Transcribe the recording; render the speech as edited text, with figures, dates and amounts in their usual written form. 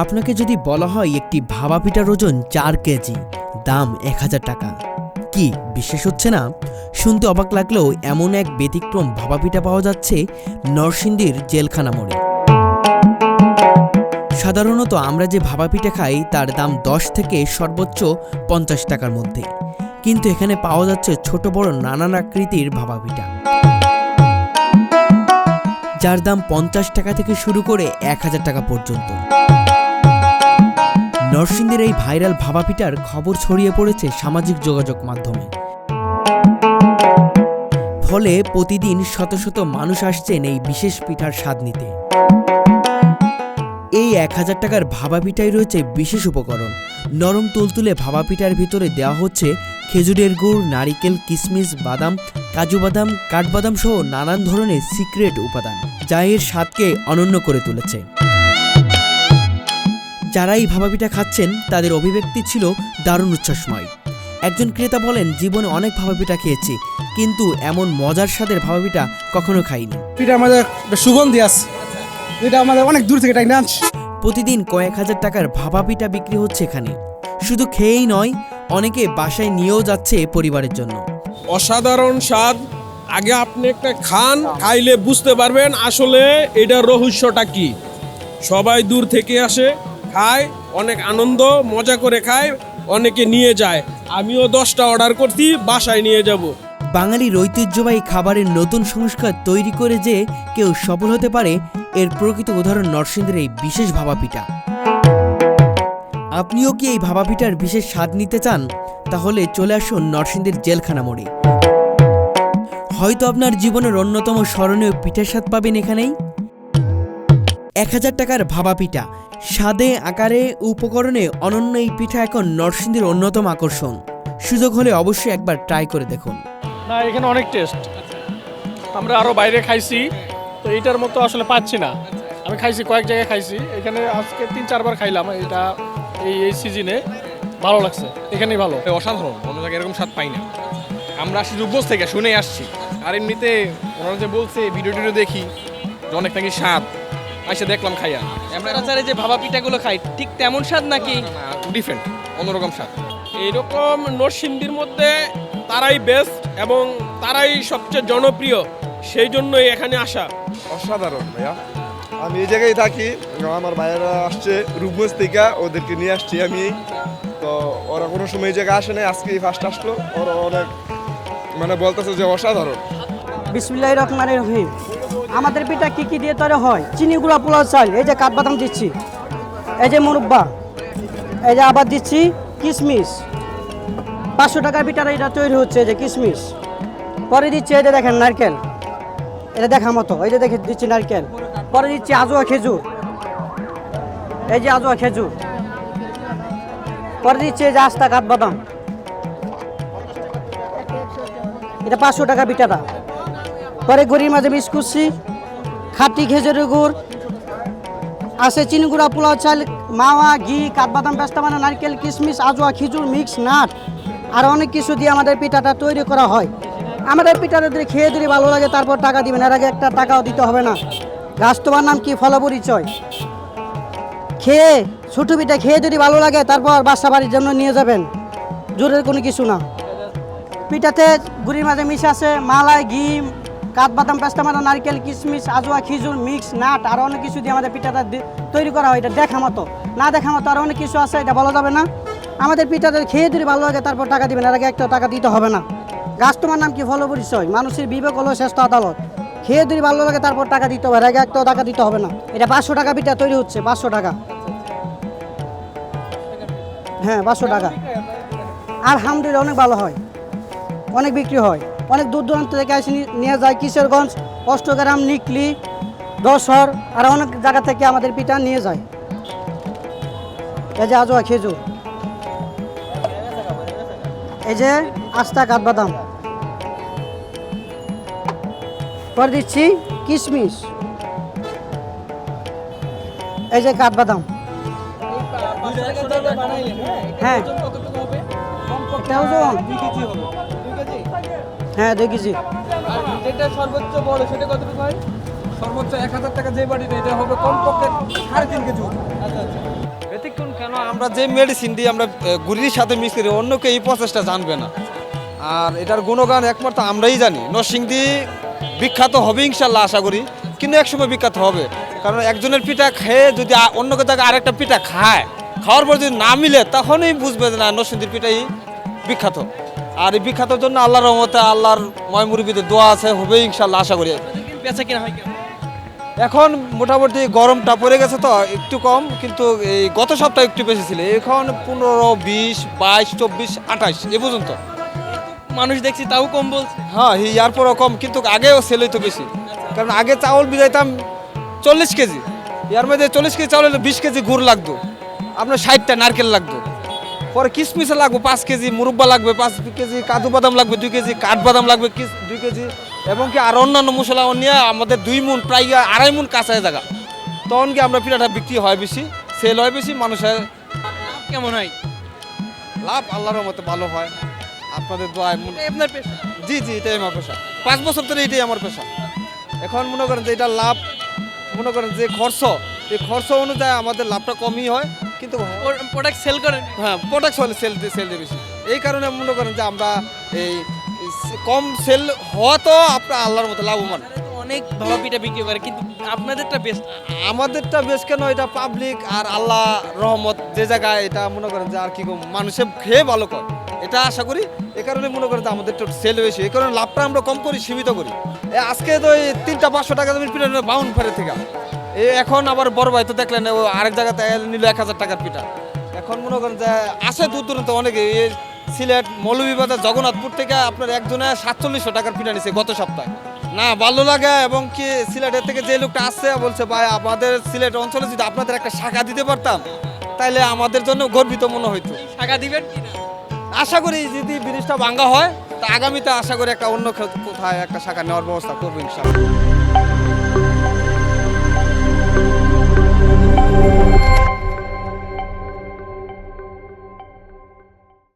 আপনাকে যদি বলা হয় একটি ভাপা পিঠার ওজন ৪ কেজি, দাম ১,০০০ টাকা, কি বিশ্বাস হচ্ছে না? শুনতে অবাক লাগলেও এমন এক ব্যতিক্রম ভাপা পিঠা পাওয়া যাচ্ছে নরসিংদীর জেলখানা মোড়ে। সাধারণত আমরা যে ভাপা পিঠা খাই তার দাম ১০ থেকে সর্বোচ্চ ৫০ টাকার মধ্যে, কিন্তু এখানে পাওয়া যাচ্ছে ছোট বড় নানান আকৃতির ভাপা পিঠা, যার দাম ৫০ টাকা থেকে শুরু করে ১,০০০ টাকা পর্যন্ত। নরসিংদীর এই ভাইরাল ভাপা পিঠার খবর ছড়িয়ে পড়েছে সামাজিক যোগাযোগ মাধ্যমে। ফলে প্রতিদিন শত শত মানুষ আসছেন এই বিশেষ পিঠার স্বাদ নিতে। এই ১,০০০ টাকার ভাপা পিঠায় রয়েছে বিশেষ উপকরণ। নরম তুলতুলে ভাপা পিঠার ভিতরে দেওয়া হচ্ছে খেজুরের গুড়, নারিকেল, কিশমিশ, বাদাম, কাজু বাদাম, কাঠবাদাম সহ নানান ধরনের সিক্রেট উপাদান, যা এর স্বাদকে অনন্য করে তুলেছে। যারা এই ভাপা পিঠা খাচ্ছেন তাদের অভিব্যক্তি ছিল দারুণ উচ্ছ্বাসময়। একজন ক্রেতা বলেন, জীবনে অনেক ভাপা পিঠা খেয়েছি, কিন্তু এমন মজার স্বাদের ভাপা পিঠা কখনো খাইনি। পিঠা আমাদের সুগন্ধি আছে, এটা আমাদের অনেক দূর থেকে টাইম আনছি। প্রতিদিন কয়েক হাজার টাকার ভাপা পিঠা বিক্রি হচ্ছে এখানে। শুধু খেয়েই নয়, অনেকে বাসায় নিয়েও যাচ্ছে পরিবারের জন্য। অসাধারণ স্বাদ। আগে আপনি একটা খান, খাইলে বুঝতে পারবেন আসলে এটার রহস্যটা কি। সবাই দূর থেকে আসে, খায়, অনেক আনন্দ মজা করে খায়, অনেকে নিয়ে যায়। আমিও 10টা অর্ডার করছি, বাসায় নিয়ে যাব। বাঙালির ঐতিহ্যবাহী খাবারের নতুন সংস্কার তৈরি করে যে কেউ সফল হতে পারে, এর প্রকৃত উদাহরণ নরসিংদীর এই বিশেষ ভাপা পিঠা। আপনিও কি এই ভাপা পিঠার বিশেষ স্বাদ নিতে চান? তাহলে চলে আসুন নরসিংদীর জেলখানা মোড়ে। হয়তো আপনার জীবনের অন্যতম স্মরণীয় পিঠার স্বাদ পাবেন এখানেই। ১,০০০ টাকার ভাপা পিঠা, স্বাদে, আকারে, উপকরণে অনন্য এই পিঠা এখন নরসিংদীর অন্যতম আকর্ষণ। সুযোগ হলে অবশ্যই একবার ট্রাই করে দেখুন। না, এখানে অনেক টেস্ট। আমরা আরও বাইরে খাইছি, তো এইটার মতো আসলে পাচ্ছি না। আমি খাইছি, কয়েক জায়গায় খাইছি, এখানে আজকে 3-4 বার খাইলাম। এটা এই সিজনে ভালো লাগছে, এখানেই ভালো। অসাধারণ, অন্য জায়গায় এরকম স্বাদ পাই না। আমরা আসছি রূপগঞ্জ থেকে, শুনে আসছি। আর এমনিতে ওনারা যে বলছে, ভিডিও টিডিও দেখি যে অনেক নাকি স্বাদ, এসে দেখলাম খাইয়া। আমরা যে ভাপা পিঠাগুলো খাই ঠিক তেমন স্বাদ নাকি ডিফারেন্ট, অন্যরকম স্বাদ। এইরকম নরসিংদীর মধ্যে তারাই বেস্ট এবং তারাই সবচেয়ে জনপ্রিয়, সেই জন্যই এখানে আসা। অসাধারণ ভাইয়া। আমি এই জায়গায় থাকি, আমার ভাইয়েরা আসছে রূপগঞ্জ থেকে, ওদেরকে নিয়ে আসছি আমি। তো ওরা কোনো সময় এই জায়গায় আসে নাই, আজকেই ফার্স্ট আসলো। ওরা অনেক বলতেছে যে অসাধারণ। বিসমিল্লাহির রহমানির রহিম। আমাদের পিঠা কি কি দিয়ে তৈরি হয়? চিনি গুঁড়া, পোলাও চাল, এই যে কাঠবাদাম দিচ্ছি, এই যে মুরব্বা, এই যে আবার দিচ্ছি কিশমিশ। 500 টাকার পিঠাটা এটা তৈরি হচ্ছে, এই যে কিশমিশ। পরে দিচ্ছি এই যে দেখেন নারকেল, এটা দেখা মতো, এই যে দেখে দিচ্ছি নারকেল। পরে দিচ্ছি আজোয়া খেজুর, এই যে আজোয়া খেজুর। পরে দিচ্ছি এই যে আস্তা কাঠবাদাম, এটা 500 টাকা পিঠাটা। পরে গুড়ির মাঝে মিক্স করছি খাঁটি খেজুরের গুড়, আছে চিনি গুঁড়া, পোলাও চাল, মাওয়া, ঘি, কাঠবাদাম, পেস্তা বানা, নারকেল, কিশমিশ, আজোয়া, খেজুর, মিক্স নাট আর অনেক কিছু দিয়ে আমাদের পিঠাটা তৈরি করা হয়। আমাদের পিঠাটা যদি খেয়ে যদি ভালো লাগে তারপর টাকা দিবেন, এর আগে একটা টাকাও দিতে হবে না। গাছ তোমার নাম কি, ফল পরিচয়। খেয়ে ছোটো পিঠা খেয়ে যদি ভালো লাগে তারপর বাসা বাড়ির জন্য নিয়ে যাবেন, জোরের কোনো কিছু না। পিঠাতে গুড়ির মাঝে মিশ আছে মালাই, ঘি, কাঠবাদাম, পেস্তা বাটা, নারকেল, কিশমিশ, আজোয়া, খেজুর, মিক্স নাট আর অনেক কিছু দিয়ে আমাদের পিঠাটা তৈরি করা হয়। এটা দেখা মতো, না দেখা মতো আর অনেক কিছু আছে, এটা বলা যাবে না। আমাদের পিঠাটা খেয়ে যদি ভালো লাগে তারপর টাকা দিবেন, এর আগে একটা টাকা দিতে হবে না। গাছ তোমার নাম কি, ফল পরিচয়। মানুষের বিবেক হলো শ্রেষ্ঠ আদালত। খেয়ে যদি ভালো লাগে তারপর টাকা দিতে হবে, এর আগে একটা টাকা দিতে হবে না। এটা 500 টাকা পিঠা তৈরি হচ্ছে, 500 টাকা। হ্যাঁ, 500 টাকা। আলহামদুলিল্লাহ অনেক ভালো হয়, অনেক বিক্রি হয়। অনেক দূর দূরান্ত থেকে এসে নিয়ে যায়, কিশোরগঞ্জ, অষ্টগ্রাম, নিকলি, দশর আর অনেক জায়গা থেকে আমাদের পিঠা নিয়ে যায়। এই যে আজোয়া খেজুর, এই যে আস্তা কাঠবাদাম। পরে দিচ্ছি কিশমিশ, এই যে কাঠবাদাম। হ্যাঁ, হ্যাঁ 2 কেজি। যেটা সর্বোচ্চ বড় সেটা কতটুকু হয়? সর্বোচ্চ 1000 টাকা যে বাড়িটা, এটা হবে কমপক্ষে 3.5 কেজি। আচ্ছা আচ্ছা। কেন আমরা যে মেডিসিন দিয়ে আমরা গুড়ির সাথে মিক্স করি অন্য কেউ এই প্রসেসটা জানবে না। আর এটার গুণগান একমাত্র আমরাই জানি। নরসিংদী বিখ্যাত হবে ইনশাল্লাহ আশা করি, কিন্তু একসময় বিখ্যাত হবে। কারণ একজনের পিঠা খেয়ে যদি অন্য কেউ জায়গায় আরেকটা পিঠা খাওয়ার পর যদি না মিলে তখনই বুঝবে যে না নরসিংদীর পিঠাই বিখ্যাত। আর এই বিখ্যাতের জন্য আল্লাহর রহমতে আল্লাহর ময় মুরব্বিদের দোয়া আছে, হবে ইনশাল্লাহ আশা করি। বেচা কিনা হয় কেমন? এখন মোটামুটি গরমটা পড়ে গেছে তো একটু কম, কিন্তু এই গত সপ্তাহে একটু বেশি ছিল। এখন 15, 20, 22, 24, 28 এ পর্যন্ত। মানুষ দেখছি তাও কম বলছে। হ্যাঁ ইয়ার পরও কম, কিন্তু আগেও সেল হইতো বেশি। কারণ আগে চাউল ভিজাইতাম 40 কেজি, ইয়ার মধ্যে 40 কেজি চাউল হলে 20 কেজি গুড় লাগতো, আপনার 60টা নারকেল লাগতো, পরে কিশমিশে লাগবে 5 কেজি, মুরব্বা লাগবে 5 কেজি, কাজু বাদাম লাগবে 2 কেজি, কাঠবাদাম লাগবে 2 কেজি, এবং কি আর অন্যান্য মশলা নিয়ে আমাদের 2 মণ প্রায় 2.5 মণ কাঁচায় জায়গা। তখন কি আমরা পিঠাটা বিক্রি হয় বেশি, সেল হয় বেশি, মানুষের কেমন হয়? লাভ আল্লাহর রহমতে ভালো হয়। আপনাদের দোয়ায় এটাই আপনার পেশা? জি এটাই আমার পেশা, 5 বছর ধরে এটাই আমার পেশা। এখন মনে করেন যে এটা লাভ, মনে করেন যে এই খরচ অনুযায়ী আমাদের লাভটা কমই হয়, কিন্তু প্রোডাক্ট সেল করেন? হ্যাঁ প্রোডাক্ট সেল দিয়ে বেশি। এই কারণে মনে করেন যে আমরা এই কম সেল হওয়া তো আপনার আল্লাহর মতো লাভবান। অনেক ভাবা পিঠা বিক্রি করে, কিন্তু আপনাদেরটা বেস্ট। আমাদেরটা বেশ কেন, এটা পাবলিক আর আল্লাহ রহমত যে জায়গায়, এটা মনে করেন যে আর কি মানুষে খেয়ে ভালো করে, এটা আশা করি। এ কারণে মনে করেন যে আমাদের একটু সেল বেশি, এই কারণে লাভটা আমরা কম করি, সীমিত করি। আজকে তো এই 3টা 500 টাকা দামের পিঠা বাউন ফেরে থেকে, এখন আবার বড় ভাই তো দেখলেন ও আরেক জায়গাতে নিল 1000 টাকার পিঠা। এখন মনে করেন যে আসে দূর দূরান্ত অনেকে, এই সিলেট মৌলভীবাজার জগন্নাথপুর থেকে আপনার একজনে 4700 টাকার পিঠা নিছে গত সপ্তাহে। না ভালো লাগে, এবং কি সিলেটের থেকে যে লোকটা আসছে বলছে ভাই আমাদের সিলেট অঞ্চলে যদি আপনাদের একটা শাখা দিতে পারতাম তাইলে আমাদের জন্য গর্বিত মনে হইতো। টাকা দিবেন কিনা? আশা করি যদি ব্রিজটা ভাঙ্গা হয় তা আগামীতে আশা করি একটা অন্য কোথায় একটা শাখা নেওয়ার ব্যবস্থা করবো ইনশাআল্লাহ।